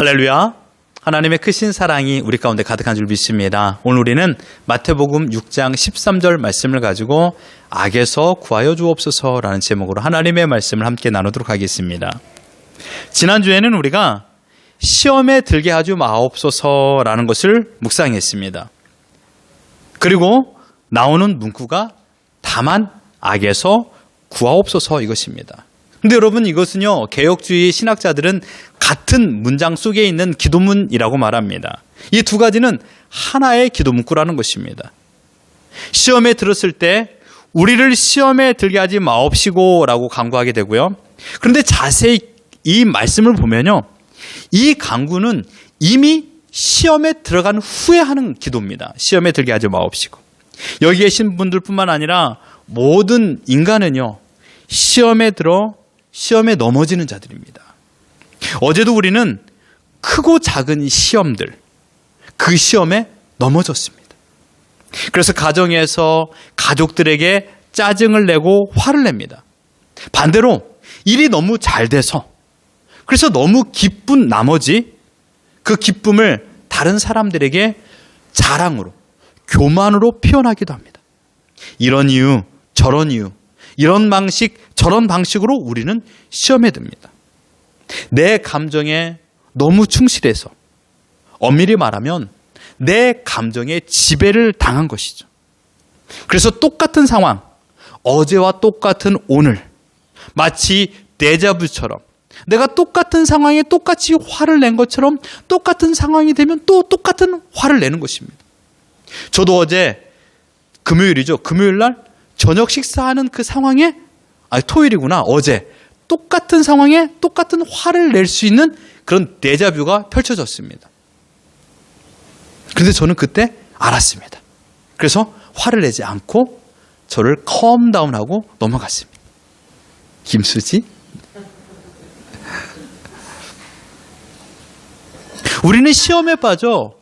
할렐루야. 하나님의 크신 사랑이 우리 가운데 가득한 줄 믿습니다. 오늘 우리는 마태복음 6장 13절 말씀을 가지고 악에서 구하여 주옵소서라는 제목으로 하나님의 말씀을 함께 나누도록 하겠습니다. 지난주에는 우리가 시험에 들게 하지 마옵소서라는 것을 묵상했습니다. 그리고 나오는 문구가 다만 악에서 구하옵소서 이것입니다. 근데 여러분, 이것은요, 개혁주의 신학자들은 같은 문장 속에 있는 기도문이라고 말합니다. 이 두 가지는 하나의 기도문구라는 것입니다. 시험에 들었을 때 우리를 시험에 들게 하지 마옵시고 라고 간구하게 되고요. 그런데 자세히 이 말씀을 보면요, 이 간구는 이미 시험에 들어간 후에 하는 기도입니다. 시험에 들게 하지 마옵시고. 여기 계신 분들뿐만 아니라 모든 인간은요, 시험에 들어 시험에 넘어지는 자들입니다. 어제도 우리는 크고 작은 시험들, 그 시험에 넘어졌습니다. 그래서 가정에서 가족들에게 짜증을 내고 화를 냅니다. 반대로 일이 너무 잘 돼서, 그래서 너무 기쁜 나머지 그 기쁨을 다른 사람들에게 자랑으로, 교만으로 표현하기도 합니다. 이런 이유, 저런 이유, 이런 방식, 저런 방식으로 우리는 시험에 듭니다. 내 감정에 너무 충실해서, 엄밀히 말하면 내 감정에 지배를 당한 것이죠. 그래서 똑같은 상황, 어제와 똑같은 오늘, 마치 데자부처럼 내가 똑같은 상황에 똑같이 화를 낸 것처럼 똑같은 상황이 되면 또 똑같은 화를 내는 것입니다. 저도 어제 금요일이죠. 금요일 날 저녁 식사하는 그 상황에, 토요일이구나. 어제 똑같은 상황에 똑같은 화를 낼 수 있는 그런 데자뷰가 펼쳐졌습니다. 그런데 저는 그때 알았습니다. 그래서 화를 내지 않고 저를 컴다운하고 넘어갔습니다. 김수지? 우리는 시험에 빠져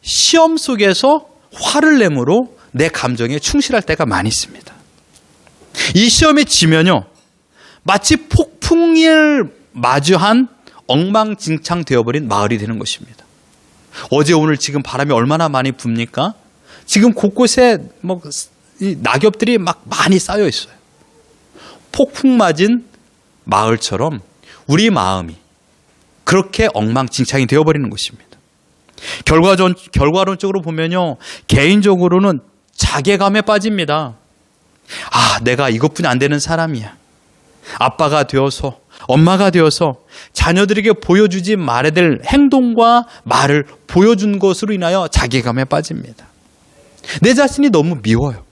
시험 속에서 화를 내므로 내 감정에 충실할 때가 많이 있습니다. 이 시험에 지면요, 마치 폭풍을 마주한 엉망진창 되어버린 마을이 되는 것입니다. 어제 오늘 지금 바람이 얼마나 많이 붑니까? 지금 곳곳에 이 낙엽들이 막 많이 쌓여 있어요. 폭풍 맞은 마을처럼 우리 마음이 그렇게 엉망진창이 되어버리는 것입니다. 결과론적으로 보면요, 개인적으로는 자괴감에 빠집니다. 내가 이것뿐이 안 되는 사람이야. 아빠가 되어서, 엄마가 되어서 자녀들에게 보여주지 말아야 될 행동과 말을 보여준 것으로 인하여 자괴감에 빠집니다. 내 자신이 너무 미워요.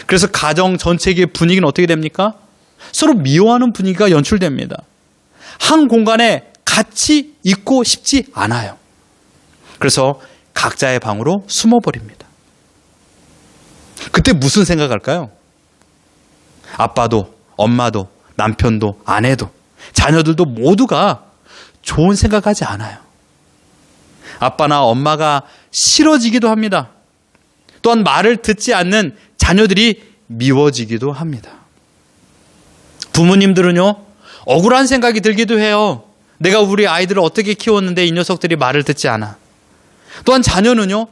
그래서 가정 전체의 분위기는 어떻게 됩니까? 서로 미워하는 분위기가 연출됩니다. 한 공간에 같이 있고 싶지 않아요. 그래서 각자의 방으로 숨어버립니다. 그때 무슨 생각할까요? 아빠도, 엄마도, 남편도, 아내도, 자녀들도 모두가 좋은 생각하지 않아요. 아빠나 엄마가 싫어지기도 합니다. 또한 말을 듣지 않는 자녀들이 미워지기도 합니다. 부모님들은요, 억울한 생각이 들기도 해요. 내가 우리 아이들을 어떻게 키웠는데 이 녀석들이 말을 듣지 않아. 또한 자녀는요,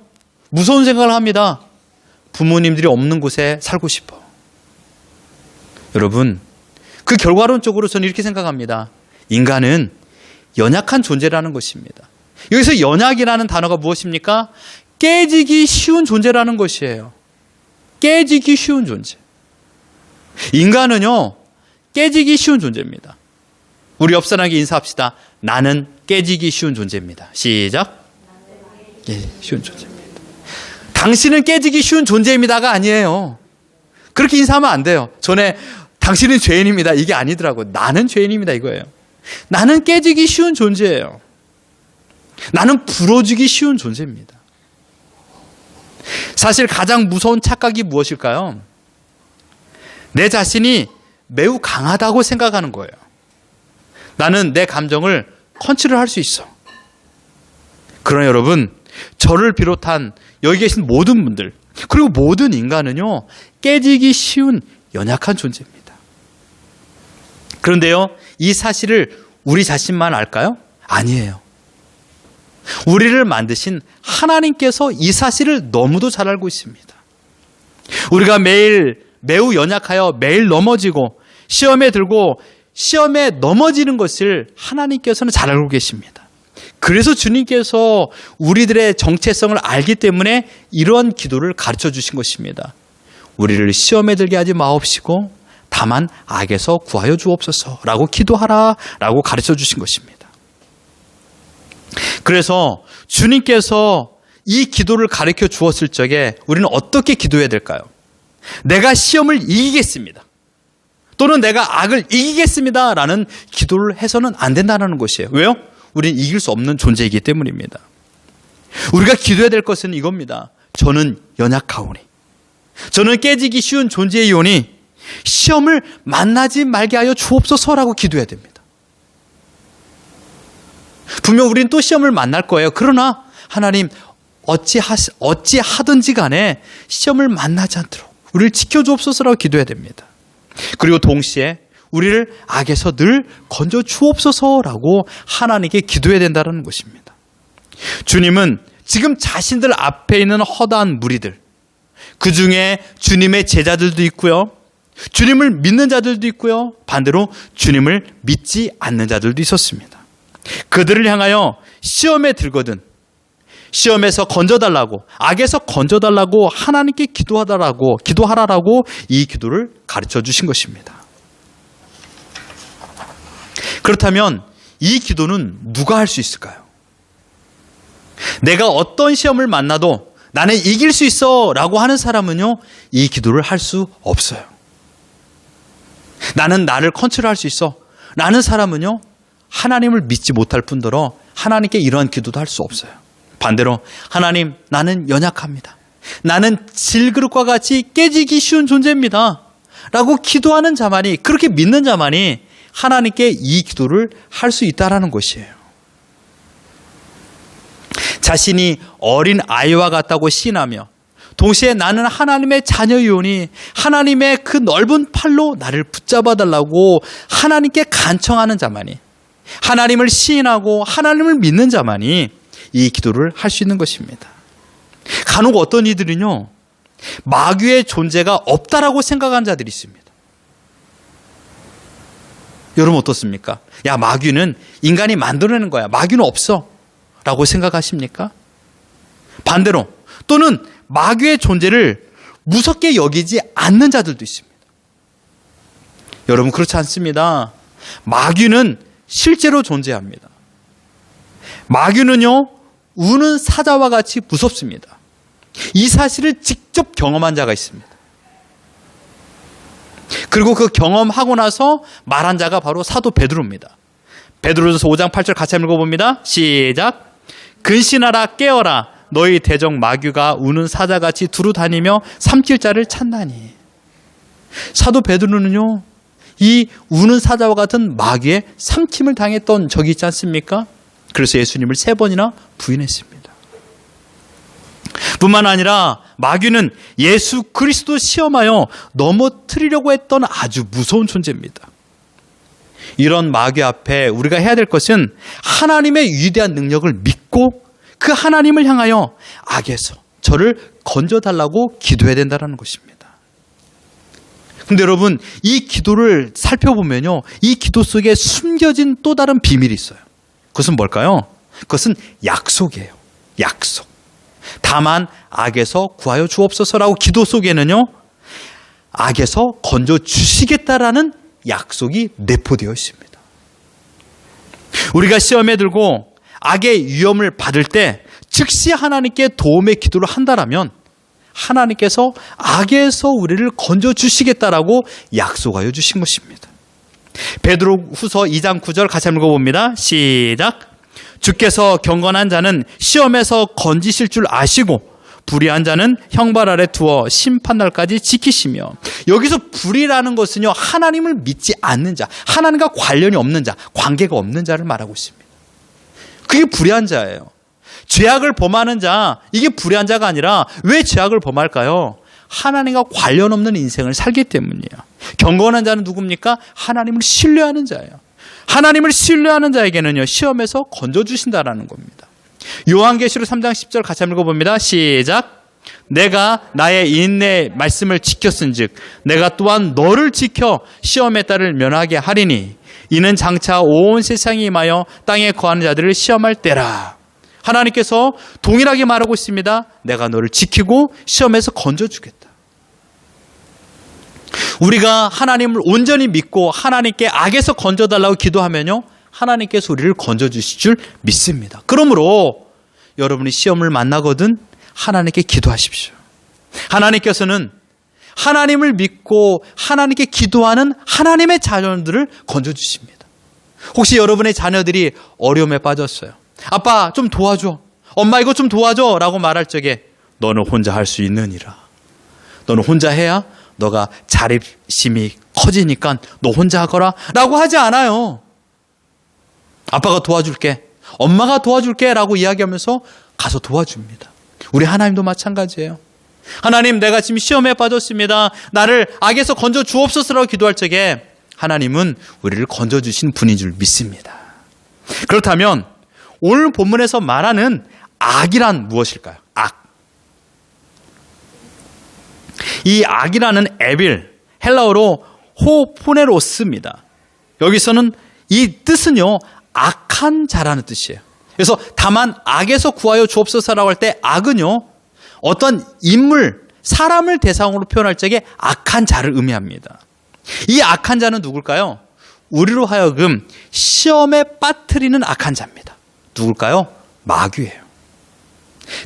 무서운 생각을 합니다. 부모님들이 없는 곳에 살고 싶어. 여러분, 그 결과론적으로 저는 이렇게 생각합니다. 인간은 연약한 존재라는 것입니다. 여기서 연약이라는 단어가 무엇입니까? 깨지기 쉬운 존재라는 것이에요. 깨지기 쉬운 존재. 인간은요, 깨지기 쉬운 존재입니다. 우리 옆 사람에게 인사합시다. 나는 깨지기 쉬운 존재입니다. 시작. 쉬운 존재입니다. 당신은 깨지기 쉬운 존재입니다가 아니에요. 그렇게 인사하면 안 돼요. 전에 당신은 죄인입니다. 이게 아니더라고요. 나는 죄인입니다. 이거예요. 나는 깨지기 쉬운 존재예요. 나는 부러지기 쉬운 존재입니다. 사실 가장 무서운 착각이 무엇일까요? 내 자신이 매우 강하다고 생각하는 거예요. 나는 내 감정을 컨트롤할 수 있어. 그러나 여러분, 저를 비롯한 여기 계신 모든 분들, 그리고 모든 인간은요, 깨지기 쉬운 연약한 존재입니다. 그런데요, 이 사실을 우리 자신만 알까요? 아니에요. 우리를 만드신 하나님께서 이 사실을 너무도 잘 알고 있습니다. 우리가 매우 연약하여 매일 넘어지고 시험에 들고 시험에 넘어지는 것을 하나님께서는 잘 알고 계십니다. 그래서 주님께서 우리들의 정체성을 알기 때문에 이러한 기도를 가르쳐 주신 것입니다. 우리를 시험에 들게 하지 마옵시고 다만 악에서 구하여 주옵소서라고 기도하라라고 가르쳐 주신 것입니다. 그래서 주님께서 이 기도를 가르쳐 주었을 적에 우리는 어떻게 기도해야 될까요? 내가 시험을 이기겠습니다. 또는 내가 악을 이기겠습니다. 라는 기도를 해서는 안 된다는 것이에요. 왜요? 우리는 이길 수 없는 존재이기 때문입니다. 우리가 기도해야 될 것은 이겁니다. 저는 연약하오니, 저는 깨지기 쉬운 존재이오니 시험을 만나지 말게 하여 주옵소서라고 기도해야 됩니다. 분명 우리는 또 시험을 만날 거예요. 그러나 하나님 어찌하든지 간에 시험을 만나지 않도록 우리를 지켜주옵소서라고 기도해야 됩니다. 그리고 동시에 우리를 악에서 늘 건져 주옵소서라고 하나님께 기도해야 된다는 것입니다. 주님은 지금 자신들 앞에 있는 허다한 무리들, 그 중에 주님의 제자들도 있고요, 주님을 믿는 자들도 있고요, 반대로 주님을 믿지 않는 자들도 있었습니다. 그들을 향하여 시험에 들거든 시험에서 건져달라고, 악에서 건져달라고 하나님께 기도하라라고 이 기도를 가르쳐 주신 것입니다. 그렇다면 이 기도는 누가 할 수 있을까요? 내가 어떤 시험을 만나도 나는 이길 수 있어 라고 하는 사람은요, 이 기도를 할 수 없어요. 나는 나를 컨트롤할 수 있어 라는 사람은요, 하나님을 믿지 못할 뿐더러 하나님께 이러한 기도도 할 수 없어요. 반대로 하나님, 나는 연약합니다. 나는 질그릇과 같이 깨지기 쉬운 존재입니다. 라고 기도하는 자만이, 그렇게 믿는 자만이 하나님께 이 기도를 할 수 있다라는 것이에요. 자신이 어린 아이와 같다고 시인하며 동시에 나는 하나님의 자녀이오니 하나님의 그 넓은 팔로 나를 붙잡아 달라고 하나님께 간청하는 자만이, 하나님을 시인하고 하나님을 믿는 자만이 이 기도를 할 수 있는 것입니다. 간혹 어떤 이들은요, 마귀의 존재가 없다라고 생각하는 자들이 있습니다. 여러분 어떻습니까? 야, 마귀는 인간이 만들어내는 거야. 마귀는 없어 라고 생각하십니까? 반대로 또는 마귀의 존재를 무섭게 여기지 않는 자들도 있습니다. 여러분 그렇지 않습니다. 마귀는 실제로 존재합니다. 마귀는요, 우는 사자와 같이 무섭습니다. 이 사실을 직접 경험한 자가 있습니다. 그리고 그 경험하고 나서 말한 자가 바로 사도 베드로입니다. 베드로전서 5장 8절 같이 읽어봅니다. 시작. 근신하라, 깨어라, 너희 대적 마귀가 우는 사자같이 두루 다니며 삼킬 자를 찾나니. 사도 베드로는요, 이 우는 사자와 같은 마귀의 삼킴을 당했던 적이 있지 않습니까? 그래서 예수님을 3번이나 부인했습니다. 뿐만 아니라 마귀는 예수 그리스도 시험하여 넘어뜨리려고 했던 아주 무서운 존재입니다. 이런 마귀 앞에 우리가 해야 될 것은 하나님의 위대한 능력을 믿고 그 하나님을 향하여 악에서 저를 건져달라고 기도해야 된다는 것입니다. 그런데 여러분, 이 기도를 살펴보면요, 이 기도 속에 숨겨진 또 다른 비밀이 있어요. 그것은 뭘까요? 그것은 약속이에요. 약속. 다만 악에서 구하여 주옵소서라고 기도 속에는요, 악에서 건져 주시겠다라는 약속이 내포되어 있습니다. 우리가 시험에 들고 악의 위험을 받을 때 즉시 하나님께 도움의 기도를 한다라면 하나님께서 악에서 우리를 건져 주시겠다라고 약속하여 주신 것입니다. 베드로후서 2장 9절 같이 한번 읽어봅니다. 시작. 주께서 경건한 자는 시험에서 건지실 줄 아시고 불의한 자는 형벌 아래 두어 심판날까지 지키시며. 여기서 불의라는 것은요, 하나님을 믿지 않는 자, 하나님과 관련이 없는 자, 관계가 없는 자를 말하고 있습니다. 그게 불의한 자예요. 죄악을 범하는 자, 이게 불의한 자가 아니라 왜 죄악을 범할까요? 하나님과 관련 없는 인생을 살기 때문이에요. 경건한 자는 누굽니까? 하나님을 신뢰하는 자예요. 하나님을 신뢰하는 자에게는요, 시험에서 건져주신다라는 겁니다. 요한계시록 3장 10절 같이 한번 읽어봅니다. 시작. 내가 나의 인내 말씀을 지켰은즉 내가 또한 너를 지켜 시험의 딸을 면하게 하리니 이는 장차 온 세상이 임하여 땅에 거하는 자들을 시험할 때라. 하나님께서 동일하게 말하고 있습니다. 내가 너를 지키고 시험에서 건져주겠다. 우리가 하나님을 온전히 믿고 하나님께 악에서 건져달라고 기도하면요, 하나님께서 우리를 건져주실 줄 믿습니다. 그러므로 여러분이 시험을 만나거든 하나님께 기도하십시오. 하나님께서는 하나님을 믿고 하나님께 기도하는 하나님의 자녀들을 건져주십니다. 혹시 여러분의 자녀들이 어려움에 빠졌어요. 아빠 좀 도와줘. 엄마 이거 좀 도와줘 라고 말할 적에 너는 혼자 할 수 있느니라. 너는 혼자 해야 너가 자립심이 커지니까 너 혼자 하거라 라고 하지 않아요. 아빠가 도와줄게. 엄마가 도와줄게 라고 이야기하면서 가서 도와줍니다. 우리 하나님도 마찬가지예요. 하나님 내가 지금 시험에 빠졌습니다. 나를 악에서 건져 주옵소서라고 기도할 적에 하나님은 우리를 건져주신 분인 줄 믿습니다. 그렇다면 오늘 본문에서 말하는 악이란 무엇일까요? 악. 이 악이라는 에빌, 헬라어로 호포네로스입니다. 여기서는 이 뜻은요, 악한 자라는 뜻이에요. 그래서 다만 악에서 구하여 주옵소서라고 할 때 악은요, 어떤 인물, 사람을 대상으로 표현할 적에 악한 자를 의미합니다. 이 악한 자는 누굴까요? 우리로 하여금 시험에 빠뜨리는 악한 자입니다. 누굴까요? 마귀예요.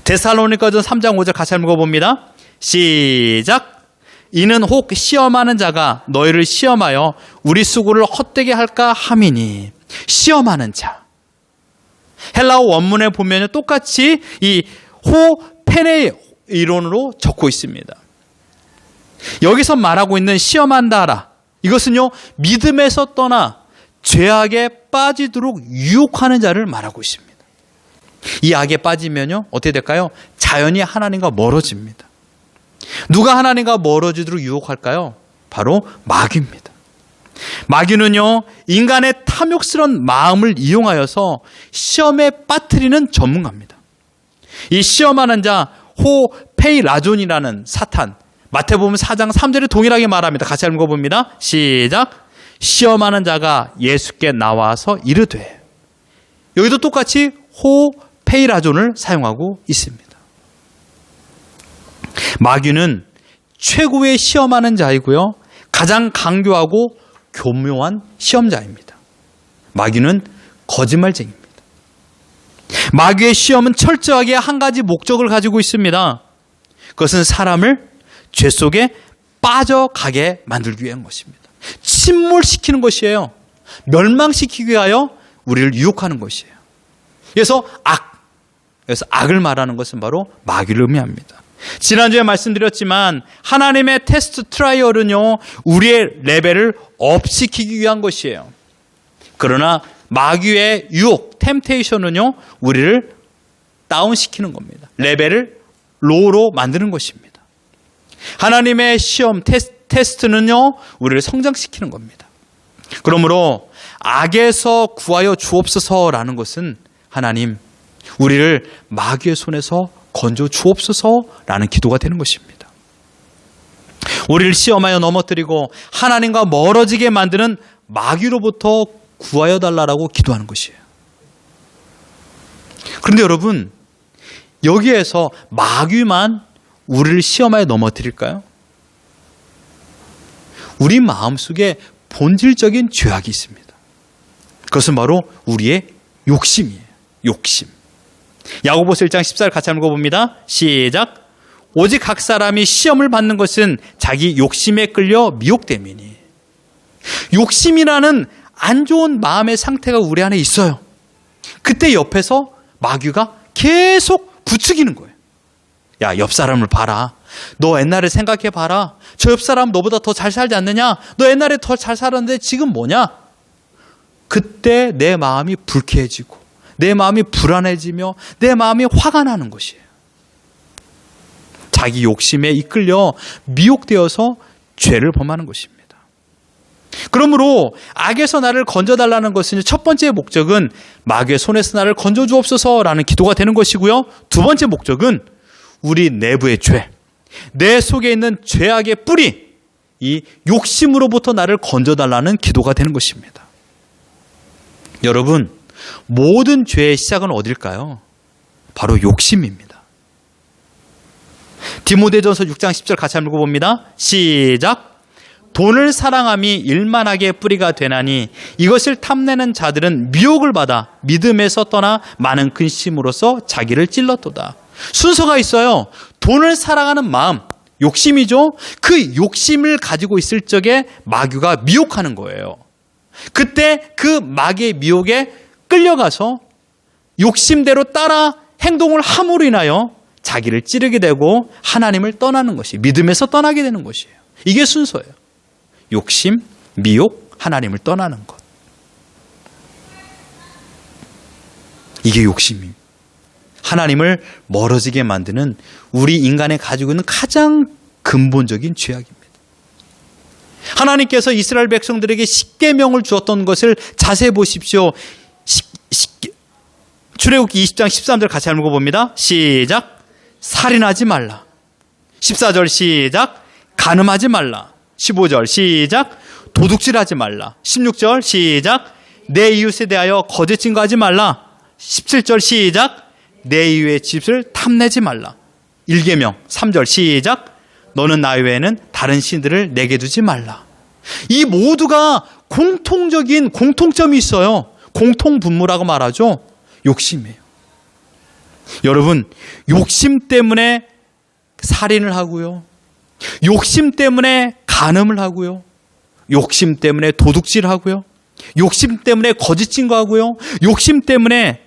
데살로니가전 3장 5절 같이 한번 읽어봅니다. 시작. 이는 혹 시험하는 자가 너희를 시험하여 우리 수고를 헛되게 할까 함이니. 시험하는 자. 헬라어 원문에 보면 똑같이 이 호페네 이론으로 적고 있습니다. 여기서 말하고 있는 시험한다라, 이것은요, 믿음에서 떠나 죄악에 빠지도록 유혹하는 자를 말하고 있습니다. 이 악에 빠지면요, 어떻게 될까요? 자연히 하나님과 멀어집니다. 누가 하나님과 멀어지도록 유혹할까요? 바로 마귀입니다. 마귀는요, 인간의 탐욕스러운 마음을 이용하여서 시험에 빠뜨리는 전문가입니다. 이 시험하는 자 호페이라존이라는 사탄, 마태복음 4장 3절에 동일하게 말합니다. 같이 읽어봅니다. 시작. 시험하는 자가 예수께 나와서 이르되. 여기도 똑같이 호페이라존을 사용하고 있습니다. 마귀는 최고의 시험하는 자이고요, 가장 강교하고 교묘한 시험자입니다. 마귀는 거짓말쟁이입니다. 마귀의 시험은 철저하게 한 가지 목적을 가지고 있습니다. 그것은 사람을 죄 속에 빠져가게 만들기 위한 것입니다. 침몰시키는 것이에요. 멸망시키기 위하여 우리를 유혹하는 것이에요. 그래서 그래서 악을 말하는 것은 바로 마귀를 의미합니다. 지난주에 말씀드렸지만 하나님의 테스트 트라이얼은요, 우리의 레벨을 업시키기 위한 것이에요. 그러나 마귀의 유혹, 템테이션은요, 우리를 다운시키는 겁니다. 레벨을 로우로 만드는 것입니다. 하나님의 시험, 테스트는요, 우리를 성장시키는 겁니다. 그러므로 악에서 구하여 주옵소서라는 것은 하나님, 우리를 마귀의 손에서 건져 주옵소서라는 기도가 되는 것입니다. 우리를 시험하여 넘어뜨리고 하나님과 멀어지게 만드는 마귀로부터 구하여 달라고 기도하는 것이에요. 그런데 여러분, 여기에서 마귀만 우리를 시험하여 넘어뜨릴까요? 우리 마음속에 본질적인 죄악이 있습니다. 그것은 바로 우리의 욕심이에요. 욕심. 야고보서 1장 14절 같이 한번 읽어봅니다. 시작. 오직 각 사람이 시험을 받는 것은 자기 욕심에 끌려 미혹됨이니. 욕심이라는 안 좋은 마음의 상태가 우리 안에 있어요. 그때 옆에서 마귀가 계속 부추기는 거예요. 야, 옆 사람을 봐라. 너 옛날에 생각해 봐라. 저 옆 사람 너보다 더 잘 살지 않느냐? 너 옛날에 더 잘 살았는데 지금 뭐냐? 그때 내 마음이 불쾌해지고 내 마음이 불안해지며 내 마음이 화가 나는 것이에요. 자기 욕심에 이끌려 미혹되어서 죄를 범하는 것입니다. 그러므로 악에서 나를 건져달라는 것은 첫 번째 목적은 마귀의 손에서 나를 건져주옵소서라는 기도가 되는 것이고요. 두 번째 목적은 우리 내부의 죄, 내 속에 있는 죄악의 뿌리, 이 욕심으로부터 나를 건져달라는 기도가 되는 것입니다. 여러분, 모든 죄의 시작은 어딜까요? 바로 욕심입니다. 디모데전서 6장 10절 같이 한번 읽어봅니다. 시작. 돈을 사랑함이 일만하게 뿌리가 되나니 이것을 탐내는 자들은 미혹을 받아 믿음에서 떠나 많은 근심으로써 자기를 찔렀도다. 순서가 있어요. 돈을 사랑하는 마음, 욕심이죠. 그 욕심을 가지고 있을 적에 마귀가 미혹하는 거예요. 그때 그 마귀의 미혹에 끌려가서 욕심대로 따라 행동을 함으로 인하여 자기를 찌르게 되고 하나님을 떠나는 것이, 믿음에서 떠나게 되는 것이에요. 이게 순서예요. 욕심, 미혹, 하나님을 떠나는 것. 이게 욕심입니다. 하나님을 멀어지게 만드는 우리 인간이 가지고 있는 가장 근본적인 죄악입니다. 하나님께서 이스라엘 백성들에게 십계명을 주었던 것을 자세히 보십시오. 출애굽기 20장 13절 같이 한번 읽어봅니다. 시작. 살인하지 말라. 14절 시작. 간음하지 말라. 15절 시작. 도둑질하지 말라. 16절 시작. 내 이웃에 대하여 거짓 증거하지 말라. 17절 시작. 내 이웃의 집을 탐내지 말라. 1계명 3절 시작. 너는 나 외에는 다른 신들을 내게 두지 말라. 이 모두가 공통적인 공통점이 있어요. 공통분모라고 말하죠. 욕심이에요. 여러분, 욕심 때문에 살인을 하고요. 욕심 때문에 간음을 하고요. 욕심 때문에 도둑질하고요. 욕심 때문에 거짓 증거하고요. 욕심 때문에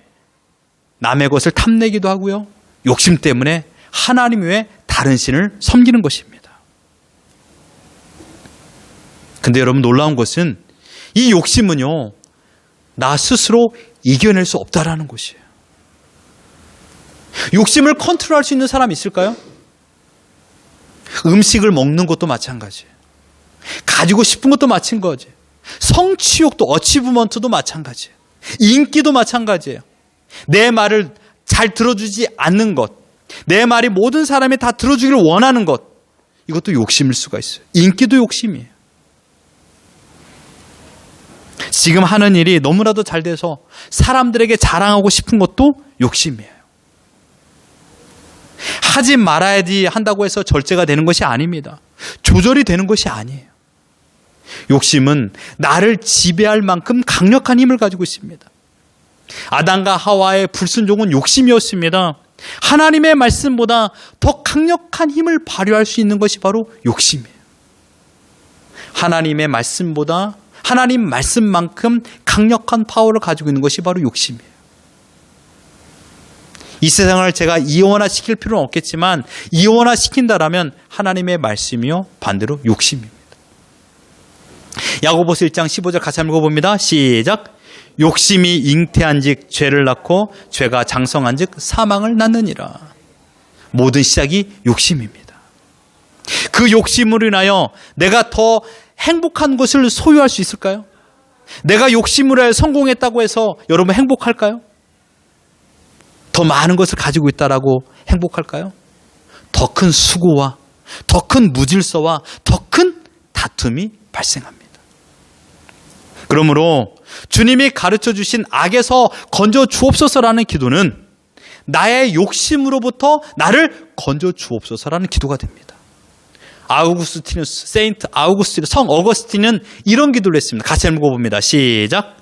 남의 것을 탐내기도 하고요. 욕심 때문에 하나님 외에 다른 신을 섬기는 것입니다. 근데 여러분, 놀라운 것은 이 욕심은요, 나 스스로 이겨낼 수 없다라는 것이에요. 욕심을 컨트롤할 수 있는 사람이 있을까요? 음식을 먹는 것도 마찬가지예요. 가지고 싶은 것도 마찬가지예요. 성취욕도, 어치브먼트도 마찬가지예요. 인기도 마찬가지예요. 내 말을 잘 들어주지 않는 것, 내 말이 모든 사람이 다 들어주기를 원하는 것, 이것도 욕심일 수가 있어요. 인기도 욕심이에요. 지금 하는 일이 너무나도 잘 돼서 사람들에게 자랑하고 싶은 것도 욕심이에요. 하지 말아야지 한다고 해서 절제가 되는 것이 아닙니다. 조절이 되는 것이 아니에요. 욕심은 나를 지배할 만큼 강력한 힘을 가지고 있습니다. 아담과 하와의 불순종은 욕심이었습니다. 하나님의 말씀보다 더 강력한 힘을 발휘할 수 있는 것이 바로 욕심이에요. 하나님의 말씀보다 하나님 말씀만큼 강력한 파워를 가지고 있는 것이 바로 욕심이에요. 이 세상을 제가 이원화시킬 필요는 없겠지만 이원화시킨다라면 하나님의 말씀이요, 반대로 욕심입니다. 야고보서 1장 15절 같이 한번 읽어봅니다. 시작. 욕심이 잉태한즉 죄를 낳고 죄가 장성한즉 사망을 낳느니라. 모든 시작이 욕심입니다. 그 욕심으로 인하여 내가 더 행복한 것을 소유할 수 있을까요? 내가 욕심으로 성공했다고 해서 여러분 행복할까요? 더 많은 것을 가지고 있다라고 행복할까요? 더 큰 수고와 더 큰 무질서와 더 큰 다툼이 발생합니다. 그러므로 주님이 가르쳐 주신 악에서 건져 주옵소서라는 기도는 나의 욕심으로부터 나를 건져 주옵소서라는 기도가 됩니다. 아우구스티누스, 세인트 아우구스티누스, 성 어거스틴은 이런 기도를 했습니다. 같이 한번 읽어봅니다. 시작.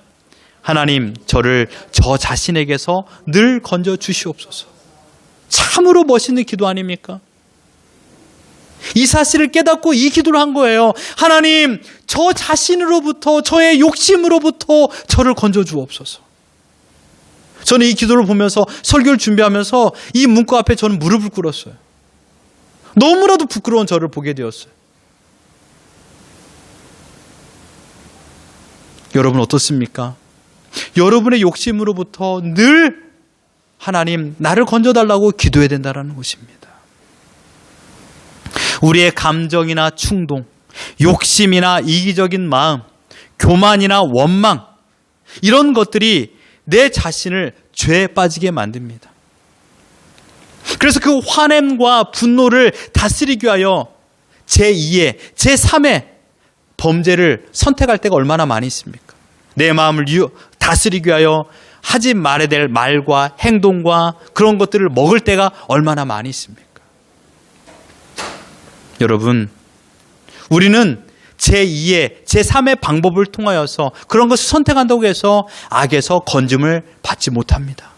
하나님, 저를 저 자신에게서 늘 건져 주시옵소서. 참으로 멋있는 기도 아닙니까? 이 사실을 깨닫고 이 기도를 한 거예요. 하나님, 저 자신으로부터, 저의 욕심으로부터 저를 건져 주옵소서. 저는 이 기도를 보면서 설교를 준비하면서 이 문구 앞에 저는 무릎을 꿇었어요. 너무나도 부끄러운 저를 보게 되었어요. 여러분 어떻습니까? 여러분의 욕심으로부터 늘 하나님, 나를 건져달라고 기도해야 된다는 것입니다. 우리의 감정이나 충동, 욕심이나 이기적인 마음, 교만이나 원망, 이런 것들이 내 자신을 죄에 빠지게 만듭니다. 그래서 그 화냄과 분노를 다스리기 위하여 제2의, 제3의 범죄를 선택할 때가 얼마나 많이 있습니까? 내 마음을 다스리기 위하여 하지 말아야 될 말과 행동과 그런 것들을 먹을 때가 얼마나 많이 있습니까? 여러분, 우리는 제2의, 제3의 방법을 통하여서 그런 것을 선택한다고 해서 악에서 건짐을 받지 못합니다.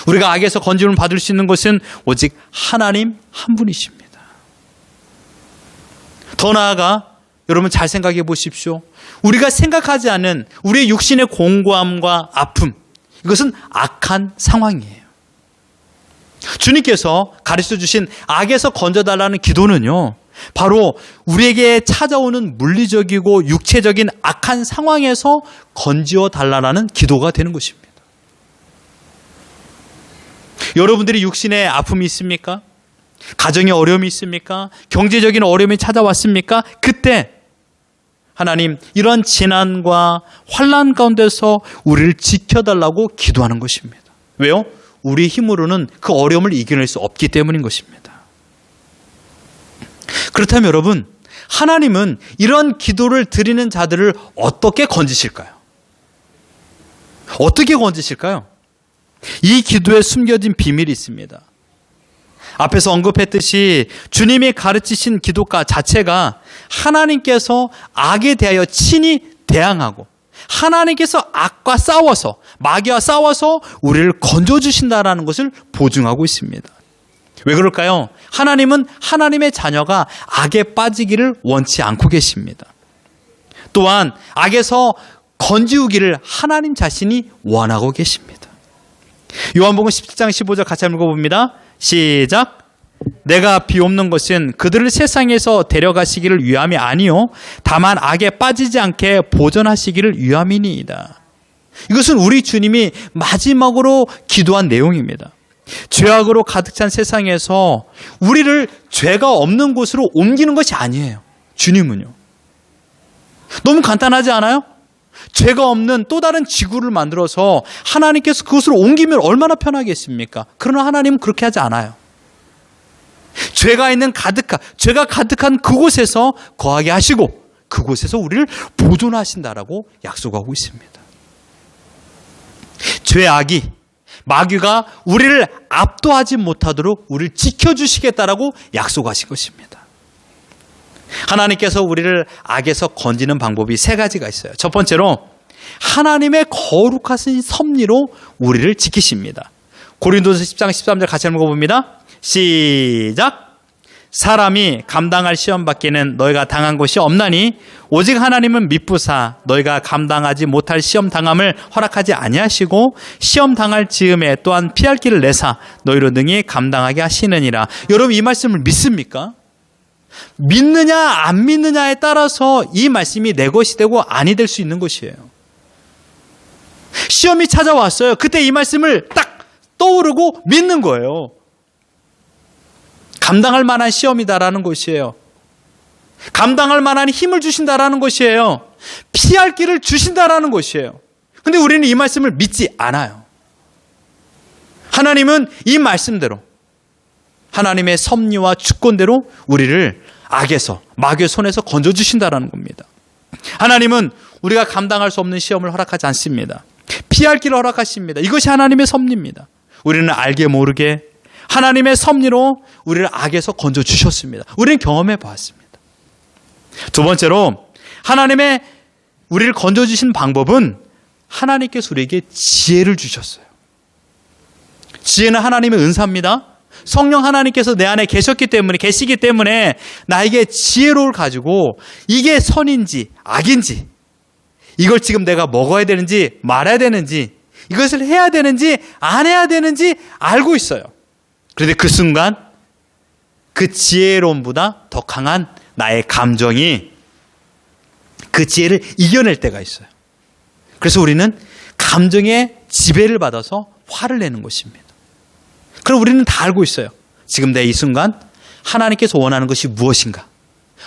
우리가 악에서 건짐을 받을 수 있는 것은 오직 하나님 한 분이십니다. 더 나아가 여러분 잘 생각해 보십시오. 우리가 생각하지 않은 우리의 육신의 공고함과 아픔, 이것은 악한 상황이에요. 주님께서 가르쳐 주신 악에서 건져달라는 기도는요, 바로 우리에게 찾아오는 물리적이고 육체적인 악한 상황에서 건지어 달라는 기도가 되는 것입니다. 여러분들이 육신의 아픔이 있습니까? 가정의 어려움이 있습니까? 경제적인 어려움이 찾아왔습니까? 그때 하나님, 이런 재난과 환난 가운데서 우리를 지켜달라고 기도하는 것입니다. 왜요? 우리 힘으로는 그 어려움을 이겨낼 수 없기 때문인 것입니다. 그렇다면 여러분, 하나님은 이런 기도를 드리는 자들을 어떻게 건지실까요? 어떻게 건지실까요? 이 기도에 숨겨진 비밀이 있습니다. 앞에서 언급했듯이 주님이 가르치신 기도가 자체가 하나님께서 악에 대하여 친히 대항하고 하나님께서 악과 싸워서, 마귀와 싸워서 우리를 건져주신다라는 것을 보증하고 있습니다. 왜 그럴까요? 하나님은 하나님의 자녀가 악에 빠지기를 원치 않고 계십니다. 또한 악에서 건지우기를 하나님 자신이 원하고 계십니다. 요한복음 17장 15절 같이 한번 읽어봅니다. 시작. 내가 비옵는 것은 그들을 세상에서 데려가시기를 위함이 아니요 다만 악에 빠지지 않게 보존하시기를 위함이니이다. 이것은 우리 주님이 마지막으로 기도한 내용입니다. 죄악으로 가득 찬 세상에서 우리를 죄가 없는 곳으로 옮기는 것이 아니에요. 주님은요. 너무 간단하지 않아요? 죄가 없는 또 다른 지구를 만들어서 하나님께서 그곳으로 옮기면 얼마나 편하겠습니까? 그러나 하나님은 그렇게 하지 않아요. 죄가 가득한 그곳에서 거하게 하시고 그곳에서 우리를 보존하신다라고 약속하고 있습니다. 죄악이, 마귀가 우리를 압도하지 못하도록 우리를 지켜주시겠다라고 약속하신 것입니다. 하나님께서 우리를 악에서 건지는 방법이 세 가지가 있어요. 첫 번째로 하나님의 거룩하신 섭리로 우리를 지키십니다. 고린도서 10장 13절 같이 읽어봅니다. 시작. 사람이 감당할 시험 밖에는 너희가 당한 것이 없나니 오직 하나님은 미쁘사 너희가 감당하지 못할 시험 당함을 허락하지 아니하시고 시험 당할 즈음에 또한 피할 길을 내사 너희로 능히 감당하게 하시느니라. 여러분, 이 말씀을 믿습니까? 믿느냐 안 믿느냐에 따라서 이 말씀이 내 것이 되고 아니 될 수 있는 것이에요. 시험이 찾아왔어요. 그때 이 말씀을 딱 떠오르고 믿는 거예요. 감당할 만한 시험이다라는 것이에요. 감당할 만한 힘을 주신다라는 것이에요. 피할 길을 주신다라는 것이에요. 근데 우리는 이 말씀을 믿지 않아요. 하나님은 이 말씀대로 하나님의 섭리와 주권대로 우리를 악에서, 마귀의 손에서 건져주신다라는 겁니다. 하나님은 우리가 감당할 수 없는 시험을 허락하지 않습니다. 피할 길을 허락하십니다. 이것이 하나님의 섭리입니다. 우리는 알게 모르게 하나님의 섭리로 우리를 악에서 건져주셨습니다. 우리는 경험해 보았습니다. 두 번째로 하나님의 우리를 건져주신 방법은 하나님께서 우리에게 지혜를 주셨어요. 지혜는 하나님의 은사입니다. 성령 하나님께서 내 안에 계시기 때문에 나에게 지혜로움을 가지고 이게 선인지 악인지, 이걸 지금 내가 먹어야 되는지 말아야 되는지, 이것을 해야 되는지 안 해야 되는지 알고 있어요. 그런데 그 순간 그 지혜로움보다 더 강한 나의 감정이 그 지혜를 이겨낼 때가 있어요. 그래서 우리는 감정의 지배를 받아서 화를 내는 것입니다. 그럼 우리는 다 알고 있어요. 지금 내 이 순간 하나님께서 원하는 것이 무엇인가,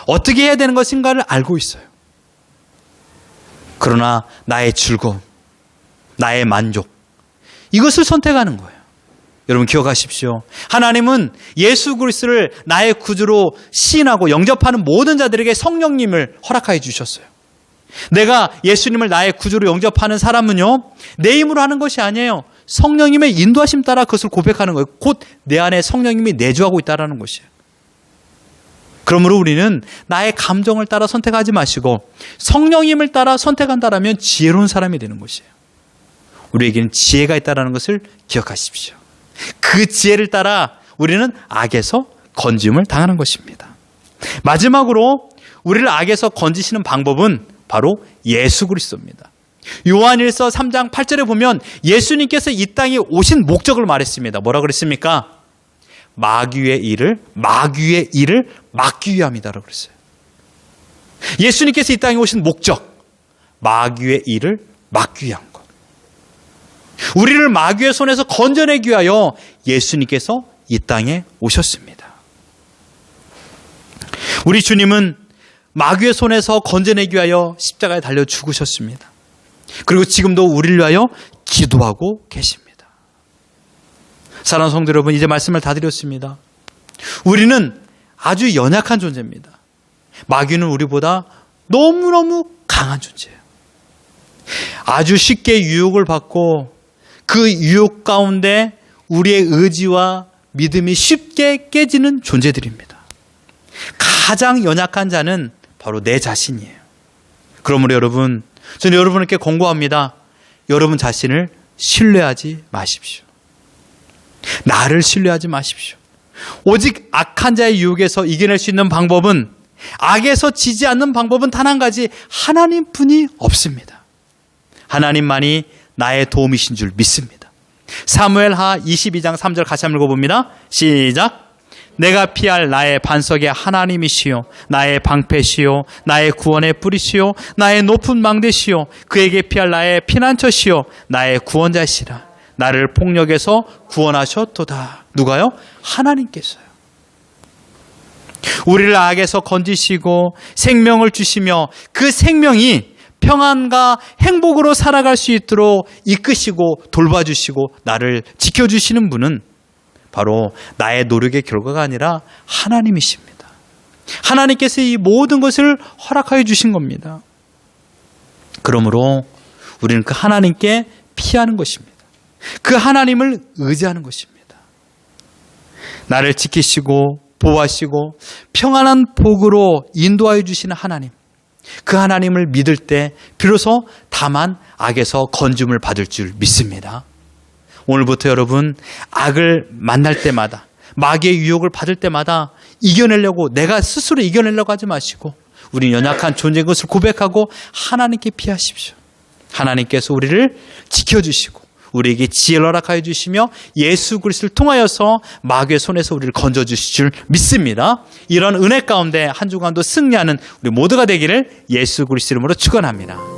어떻게 해야 되는 것인가를 알고 있어요. 그러나 나의 즐거움, 나의 만족, 이것을 선택하는 거예요. 여러분 기억하십시오. 하나님은 예수 그리스도를 나의 구주로 시인하고 영접하는 모든 자들에게 성령님을 허락하여 주셨어요. 내가 예수님을 나의 구주로 영접하는 사람은요, 내 힘으로 하는 것이 아니에요. 성령님의 인도하심 따라 그것을 고백하는 거예요. 곧 내 안에 성령님이 내주하고 있다는 것이에요. 그러므로 우리는 나의 감정을 따라 선택하지 마시고 성령님을 따라 선택한다라면 지혜로운 사람이 되는 것이에요. 우리에게는 지혜가 있다는 것을 기억하십시오. 그 지혜를 따라 우리는 악에서 건짐을 당하는 것입니다. 마지막으로 우리를 악에서 건지시는 방법은 바로 예수 그리스도입니다. 요한일서 3장 8절에 보면 예수님께서 이 땅에 오신 목적을 말했습니다. 뭐라 그랬습니까? 마귀의 일을 막기 위함이다라고 그랬어요. 예수님께서 이 땅에 오신 목적, 마귀의 일을 막기 위한 것. 우리를 마귀의 손에서 건져내기 위하여 예수님께서 이 땅에 오셨습니다. 우리 주님은 마귀의 손에서 건져내기 위하여 십자가에 달려 죽으셨습니다. 그리고 지금도 우리를 위하여 기도하고 계십니다. 사랑하는 성도 여러분, 이제 말씀을 다 드렸습니다. 우리는 아주 연약한 존재입니다. 마귀는 우리보다 너무너무 강한 존재예요. 아주 쉽게 유혹을 받고 그 유혹 가운데 우리의 의지와 믿음이 쉽게 깨지는 존재들입니다. 가장 연약한 자는 바로 내 자신이에요. 그러므로 여러분, 저는 여러분께 권고합니다. 여러분 자신을 신뢰하지 마십시오. 나를 신뢰하지 마십시오. 오직 악한 자의 유혹에서 이겨낼 수 있는 방법은, 악에서 지지 않는 방법은 단 한 가지, 하나님뿐이 없습니다. 하나님만이 나의 도움이신 줄 믿습니다. 사무엘하 22장 3절 같이 한번 읽어봅니다. 시작. 내가 피할 나의 반석의 하나님이시요 나의 방패시요 나의 구원의 뿌리시요 나의 높은 망대시요 그에게 피할 나의 피난처시요 나의 구원자시라. 나를 폭력에서 구원하셨도다. 누가요? 하나님께서요. 우리를 악에서 건지시고 생명을 주시며 그 생명이 평안과 행복으로 살아갈 수 있도록 이끄시고 돌봐주시고 나를 지켜주시는 분은 바로 나의 노력의 결과가 아니라 하나님이십니다. 하나님께서 이 모든 것을 허락하여 주신 겁니다. 그러므로 우리는 그 하나님께 피하는 것입니다. 그 하나님을 의지하는 것입니다. 나를 지키시고 보호하시고 평안한 복으로 인도하여 주시는 하나님, 그 하나님을 믿을 때 비로소 다만 악에서 건짐을 받을 줄 믿습니다. 오늘부터 여러분, 악을 만날 때마다, 마귀의 유혹을 받을 때마다 이겨내려고, 내가 스스로 이겨내려고 하지 마시고 우리 연약한 존재인 것을 고백하고 하나님께 피하십시오. 하나님께서 우리를 지켜주시고 우리에게 지혜를 허락하여 주시며 예수 그리스도를 통하여서 마귀의 손에서 우리를 건져주실 줄 믿습니다. 이런 은혜 가운데 한 주간도 승리하는 우리 모두가 되기를 예수 그리스도 이름으로 축원합니다.